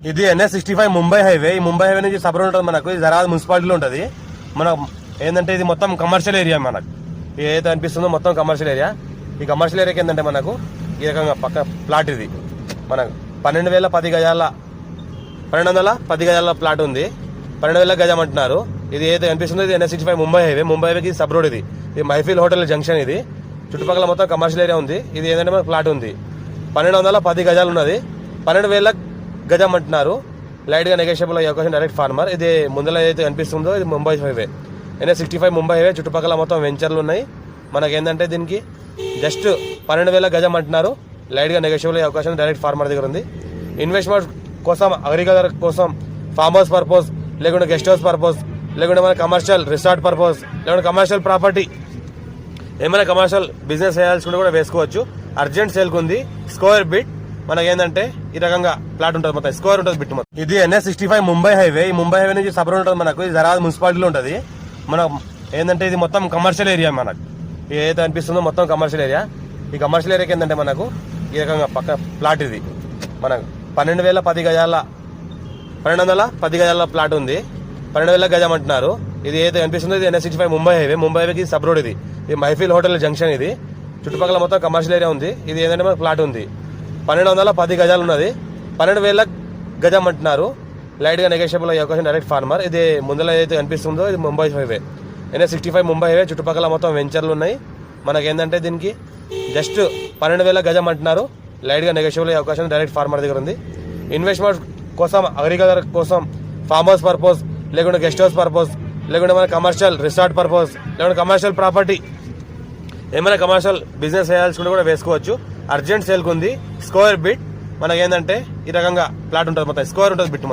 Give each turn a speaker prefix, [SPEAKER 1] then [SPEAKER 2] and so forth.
[SPEAKER 1] ఇది NH65 Mumbai highway. ఈ Mumbai highway నుంచి సబర్ ఉంటుంది మనకు. ఇది జరాద్ మున్సిపాలిటీలో ఉంటుంది. మనం ఏంటంటే ఇది మొత్తం కమర్షియల్ ఏరియా. మనకు ఏదైతే అనిపిస్తుందో మొత్తం కమర్షియల్ ఏరియా. ఈ కమర్షియల్ ఏరియాకి ఏంటంటే మనకు ఈ రకంగా పక్క ప్లాట్ ఇది మనకు 12,010 గజాల 1210 గజాల ప్లాట్ ఉంది. 12,000 గజం అంటున్నారు. ఇది ఏదైతే అనిపిస్తుందో ఇది NH65 ముంబై హైవే. ముంబై హైవేకి సబ్ రోడ్ ఇది. ఇది మైఫిల్ హోటల్ జంక్షన్. ఇది చుట్టుపక్కల మొత్తం కమర్షియల్ ఏరియా ఉంది. ఇది ఏంటంటే మనకు ప్లాట్ ఉంది. 1210 గజాలు ఉన్నది. 12,000 గజం అంటున్నారు. లైట్ గా నెగోషియబుల్ అయ్యే అవకాశం. Direct farmer. ఇది ముందర ఏదైతే అనిపిస్తుందో ఇది Mumbai highway. NH65 Mumbai highway. చుట్టుపక్కల మొత్తం వెంచర్లు ఉన్నాయి. మనకి ఏంటంటే దీనికి జస్ట్ 12,000 గజం అంటున్నారు. లైట్ గా నెగోషియబుల్ అయ్యే అవకాశం. డైరెక్ట్ ఫార్మర్ దగ్గర ఉంది. ఇన్వెస్ట్మెంట్ కోసం, అగ్రికల్చర్ కోసం, ఫార్మ్ హౌస్ పర్పస్, లేకుంటే గెస్ట్ హౌస్ పర్పస్, లేకుంటే మన కమర్షియల్ రిసార్ట్ పర్పస్, లేకుంటే కమర్షియల్ ప్రాపర్టీ ఏమైనా కమర్షియల్ బిజినెస్ చేయాల్సి కూడా వేసుకోవచ్చు. అర్జెంట్ సేల్కి ఉంది. స్క్వేర్ బిట్ మనకి ఏంటంటే ఈ రకంగా ప్లాట్ ఉంటుంది. మొత్తం స్క్వేర్ ఉంటుంది బిట్ మొత్తం. ఇది NH65 ముంబై హైవే. ఈ ముంబై హైవే నుంచి సబర్ ఉంటుంది మనకు. ఇది జరాద్ మున్సిపాలిటీలో ఉంటుంది. మనం ఏంటంటే ఇది మొత్తం కమర్షియల్ ఏరియా. మనకు ఏదైతే అనిపిస్తుందో మొత్తం కమర్షియల్ ఏరియా. ఈ కమర్షియల్ ఏరియాకి ఏంటంటే మనకు ఈ రకంగా పక్క ప్లాట్ ఇది మనకు 12,010 గజాల 1210 గజాల ప్లాట్ ఉంది. 12,000 గజం అంటున్నారు. ఇది ఏదైతే అనిపిస్తుందో ఇది NH65 ముంబై హైవే. ముంబై హైవేకి సబ్ రోడ్ ఇది. ఇది మైఫిల్ హోటల్ జంక్షన్. ఇది చుట్టుపక్కల మొత్తం కమర్షియల్ ఏరియా ఉంది. ఇది ఏంటంటే మనకు ప్లాట్ ఉంది. 1210 గజాలు ఉన్నది. 12,000 గజం అంటున్నారు. లైట్ గా నెగోషియబుల్ అయ్యే అవకాశం. Direct farmer. ఇది ముందర ఏదైతే అనిపిస్తుందో ఇది Mumbai highway. NH65 Mumbai highway. చుట్టుపక్కల మొత్తం వెంచర్లు ఉన్నాయి. మనకి ఏంటంటే దీనికి జస్ట్ 12,000 గజం అంటున్నారు. లైట్ గా నెగోషియబుల్ అయ్యే అవకాశం. డైరెక్ట్ ఫార్మర్ దగ్గర ఉంది. ఇన్వెస్ట్మెంట్ కోసం, అగ్రికల్చర్ కోసం, ఫార్మ్ హౌస్ పర్పస్, లేకుంటే గెస్ట్ హౌస్ పర్పస్, లేకుంటే మన కమర్షియల్ రిసార్ట్ పర్పస్, లేకుంటే కమర్షియల్ ప్రాపర్టీ ఏమైనా కమర్షియల్ బిజినెస్ చేయాల్సి కూడా వేసుకోవచ్చు. అర్జెంట్ సేల్కి ఉంది. స్క్వేర్ బిట్ మనకి ఏంటంటే ఈ రకంగా ప్లాట్ ఉంటుంది. మొత్తం స్క్వేర్ ఉంటుంది బిట్ మొత్తం.